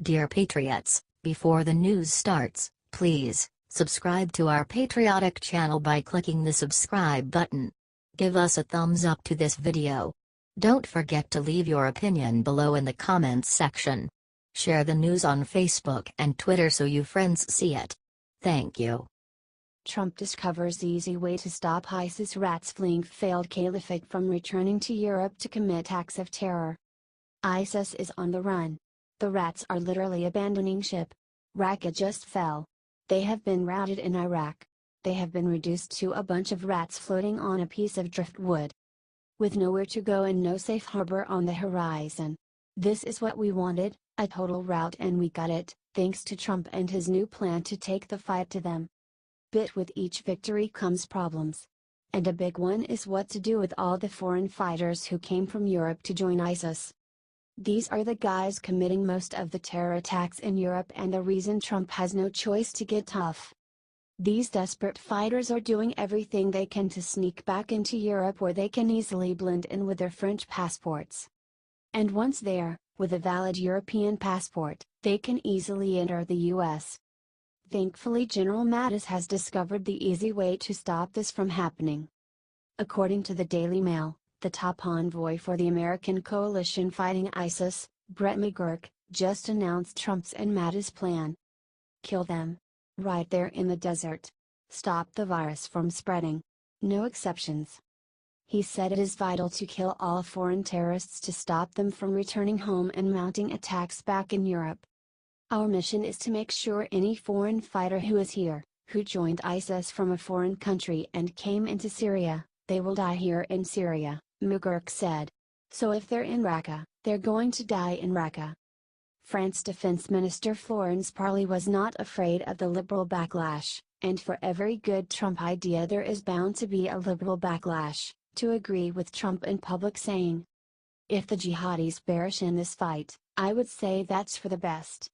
Dear Patriots, before the news starts, please subscribe to our patriotic channel by clicking the subscribe button. Give us a thumbs up to this video. Don't forget to leave your opinion below in the comments section. Share the news on Facebook and Twitter so you friends see it. Thank you. Trump discovers easy way to stop ISIS rats fleeing failed caliphate from returning to Europe to commit acts of terror. ISIS is on the run. The rats are literally abandoning ship. Raqqa just fell. They have been routed in Iraq. They have been reduced to a bunch of rats floating on a piece of driftwood. With nowhere to go and no safe harbor on the horizon. This is what we wanted, a total rout, and we got it, thanks to Trump and his new plan to take the fight to them. But with each victory comes problems. And a big one is what to do with all the foreign fighters who came from Europe to join ISIS. These are the guys committing most of the terror attacks in Europe and the reason Trump has no choice to get tough. These desperate fighters are doing everything they can to sneak back into Europe where they can easily blend in with their French passports. And once there, with a valid European passport, they can easily enter the US. Thankfully, General Mattis has discovered the easy way to stop this from happening. According to the Daily Mail, the top envoy for the American coalition fighting ISIS, Brett McGurk, just announced Trump's and Mattis' plan. Kill them. Right there in the desert. Stop the virus from spreading. No exceptions. He said it is vital to kill all foreign terrorists to stop them from returning home and mounting attacks back in Europe. Our mission is to make sure any foreign fighter who is here, who joined ISIS from a foreign country and came into Syria, they will die here in Syria, McGurk said. So if they're in Raqqa, they're going to die in Raqqa. France Defense Minister Florence Parly was not afraid of the liberal backlash, and for every good Trump idea there is bound to be a liberal backlash, to agree with Trump in public, saying, "If the jihadis perish in this fight, I would say that's for the best."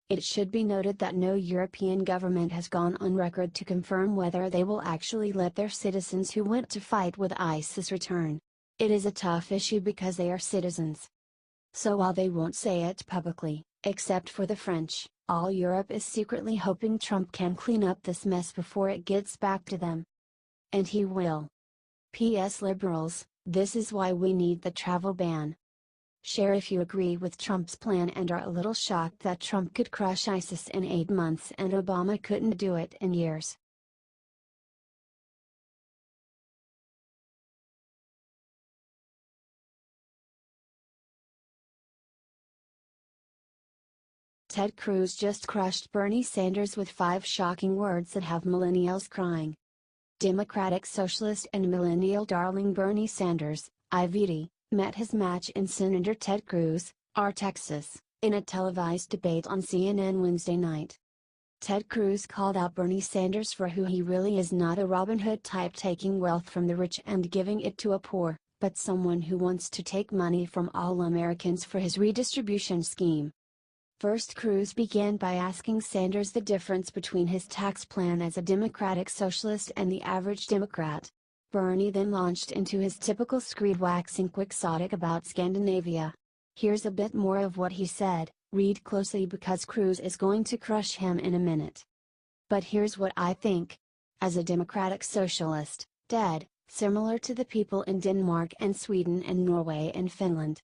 It should be noted that no European government has gone on record to confirm whether they will actually let their citizens who went to fight with ISIS return. It is a tough issue because they are citizens. So while they won't say it publicly, except for the French, all Europe is secretly hoping Trump can clean up this mess before it gets back to them. And he will. P.S. Liberals, this is why we need the travel ban. Share if you agree with Trump's plan and are a little shocked that Trump could crush ISIS in 8 months and Obama couldn't do it in years. Ted Cruz just crushed Bernie Sanders with 5 shocking words that have millennials crying. Democratic socialist and millennial darling Bernie Sanders, IVD, met his match in Senator Ted Cruz, R. Texas, in a televised debate on CNN Wednesday night. Ted Cruz called out Bernie Sanders for who he really is, not a Robin Hood type taking wealth from the rich and giving it to a poor, but someone who wants to take money from all Americans for his redistribution scheme. First, Cruz began by asking Sanders the difference between his tax plan as a Democratic socialist and the average Democrat. Bernie then launched into his typical screed waxing quixotic about Scandinavia. Here's a bit more of what he said, read closely because Cruz is going to crush him in a minute. But here's what I think. As a Democratic socialist, dead, similar to the people in Denmark and Sweden and Norway and Finland.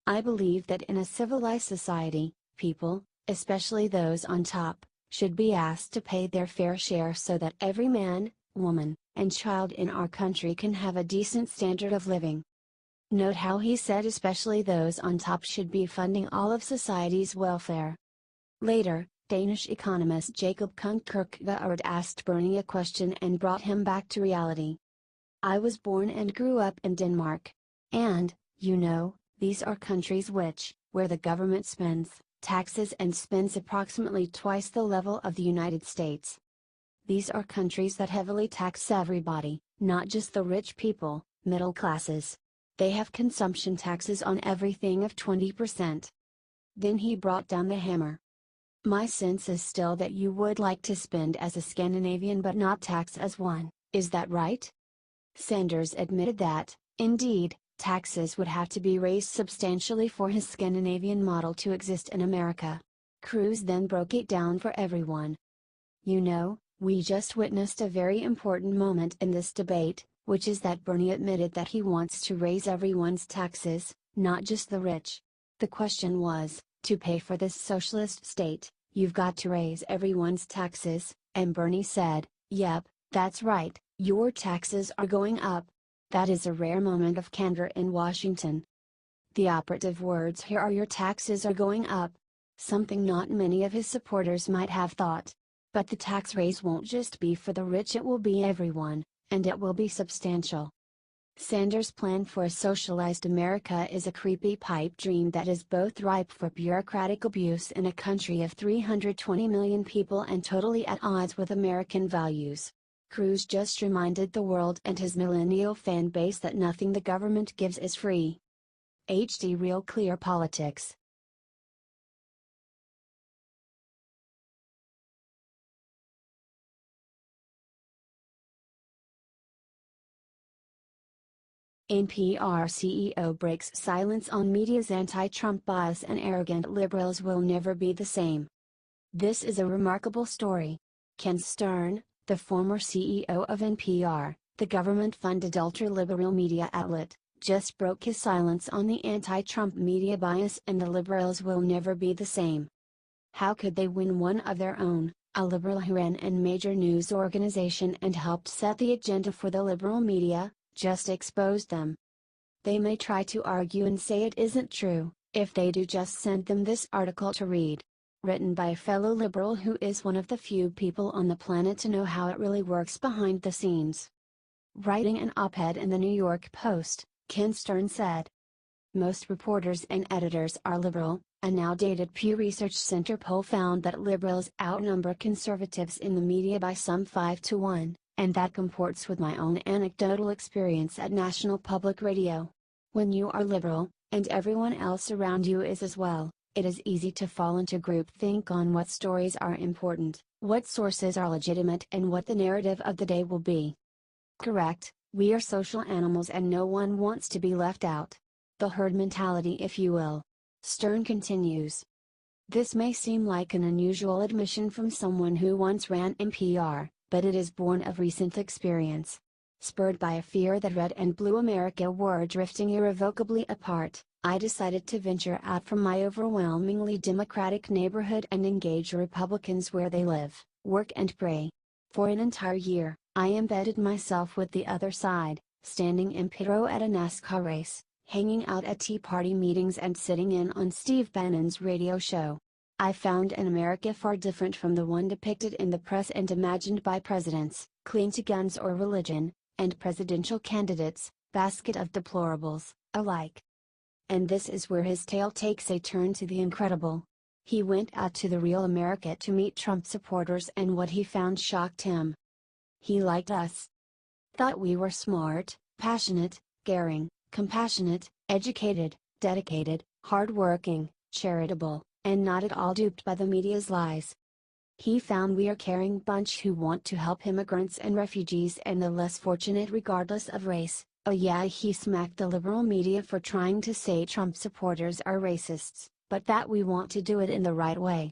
I believe that in a civilized society, people, especially those on top, should be asked to pay their fair share so that every man, woman, and child in our country can have a decent standard of living. Note how he said especially those on top should be funding all of society's welfare. Later, Danish economist Jacob Kierkegaard asked Bernie a question and brought him back to reality. I was born and grew up in Denmark. And, you know, these are countries where the government spends taxes and spends approximately twice the level of the United States. These are countries that heavily tax everybody, not just the rich people, middle classes. They have consumption taxes on everything of 20%. Then he brought down the hammer. My sense is still that you would like to spend as a Scandinavian but not tax as one, is that right? Sanders admitted that, indeed, taxes would have to be raised substantially for his Scandinavian model to exist in America. Cruz then broke it down for everyone. "You know, we just witnessed a very important moment in this debate, which is that Bernie admitted that he wants to raise everyone's taxes, not just the rich. The question was, to pay for this socialist state, you've got to raise everyone's taxes, and Bernie said, yep, that's right, your taxes are going up." That is a rare moment of candor in Washington. The operative words here are "your taxes are going up." Something not many of his supporters might have thought. But the tax raise won't just be for the rich, it will be everyone, and it will be substantial. Sanders' plan for a socialized America is a creepy pipe dream that is both ripe for bureaucratic abuse in a country of 320 million people and totally at odds with American values. Cruz just reminded the world and his millennial fan base that nothing the government gives is free. HD Real Clear Politics. NPR CEO breaks silence on media's anti-Trump bias and arrogant liberals will never be the same. This is a remarkable story. Ken Stern, the former CEO of NPR, the government-funded ultra-liberal media outlet, just broke his silence on the anti-Trump media bias and the liberals will never be the same. How could they win one of their own, a liberal who ran a major news organization and helped set the agenda for the liberal media, just exposed them? They may try to argue and say it isn't true. If they do, just send them this article to read. Written by a fellow liberal who is one of the few people on the planet to know how it really works behind the scenes. Writing an op-ed in the New York Post, Ken Stern said, "Most reporters and editors are liberal. A now dated Pew Research Center poll found that liberals outnumber conservatives in the media by some 5-1. And that comports with my own anecdotal experience at National Public Radio. When you are liberal, and everyone else around you is as well, it is easy to fall into groupthink on what stories are important, what sources are legitimate, and what the narrative of the day will be. Correct, we are social animals and no one wants to be left out. The herd mentality, if you will." Stern continues. This may seem like an unusual admission from someone who once ran NPR, but it is born of recent experience. Spurred by a fear that red and blue America were drifting irrevocably apart, I decided to venture out from my overwhelmingly Democratic neighborhood and engage Republicans where they live, work and pray. For an entire year, I embedded myself with the other side, standing in pit row at a NASCAR race, hanging out at Tea Party meetings and sitting in on Steve Bannon's radio show. I found an America far different from the one depicted in the press and imagined by presidents, cling to guns or religion, and presidential candidates, basket of deplorables, alike. And this is where his tale takes a turn to the incredible. He went out to the real America to meet Trump supporters and what he found shocked him. He liked us. Thought we were smart, passionate, caring, compassionate, educated, dedicated, hardworking, charitable, and not at all duped by the media's lies. He found we are a caring bunch who want to help immigrants and refugees and the less fortunate regardless of race. Oh yeah, he smacked the liberal media for trying to say Trump supporters are racists, but that we want to do it in the right way.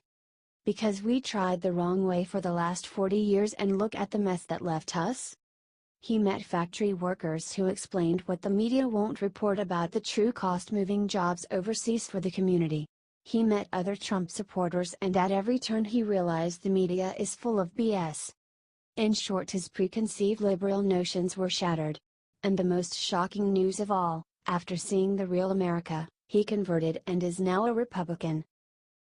Because we tried the wrong way for the last 40 years and look at the mess that left us? He met factory workers who explained what the media won't report about the true cost moving jobs overseas for the community. He met other Trump supporters and at every turn he realized the media is full of BS. In short, his preconceived liberal notions were shattered. And the most shocking news of all, after seeing the real America, he converted and is now a Republican.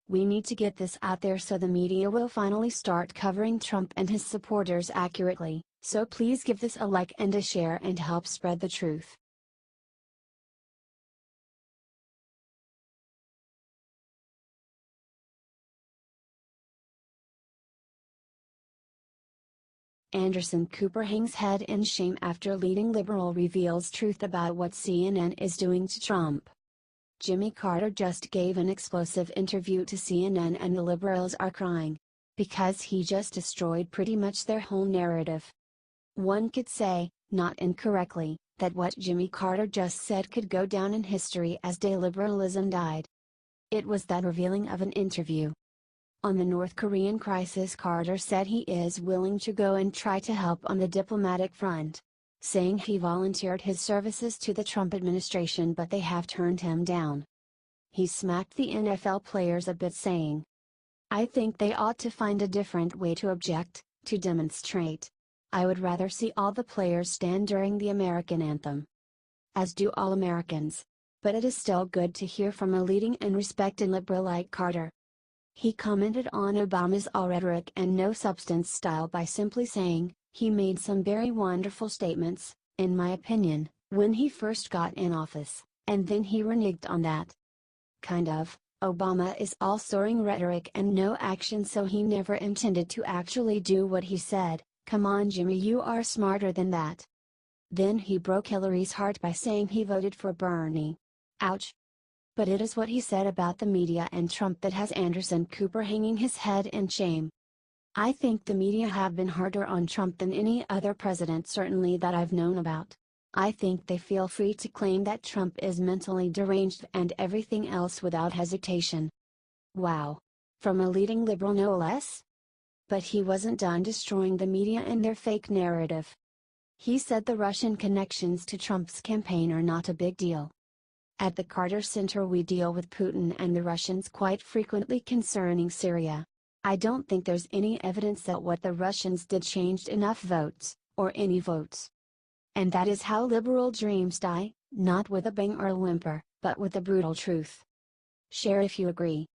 We need to get this out there so the media will finally start covering Trump and his supporters accurately, so please give this a like and a share and help spread the truth. Anderson Cooper hangs head in shame after leading liberal reveals truth about what CNN is doing to Trump. Jimmy Carter just gave an explosive interview to CNN and the liberals are crying. Because he just destroyed pretty much their whole narrative. One could say, not incorrectly, that what Jimmy Carter just said could go down in history as day liberalism died. It was that revealing of an interview. On the North Korean crisis, Carter said he is willing to go and try to help on the diplomatic front, saying he volunteered his services to the Trump administration but they have turned him down. He smacked the NFL players a bit, saying, "I think they ought to find a different way to object, to demonstrate. I would rather see all the players stand during the American anthem. As do all Americans. But it is still good to hear from a leading and respected liberal like Carter." He commented on Obama's all rhetoric and no substance style by simply saying, "He made some very wonderful statements, in my opinion, when he first got in office, and then he reneged on that. Kind of, Obama is all soaring rhetoric and no action, so he never intended to actually do what he said. Come on Jimmy, you are smarter than that." Then he broke Hillary's heart by saying he voted for Bernie. Ouch. But it is what he said about the media and Trump that has Anderson Cooper hanging his head in shame. I think the media have been harder on Trump than any other president, certainly that I've known about. I think they feel free to claim that Trump is mentally deranged and everything else without hesitation. Wow. From a leading liberal no less? But he wasn't done destroying the media and their fake narrative. He said the Russian connections to Trump's campaign are not a big deal. At the Carter Center we deal with Putin and the Russians quite frequently concerning Syria. I don't think there's any evidence that what the Russians did changed enough votes, or any votes. And that is how liberal dreams die, not with a bang or a whimper, but with the brutal truth. Share if you agree.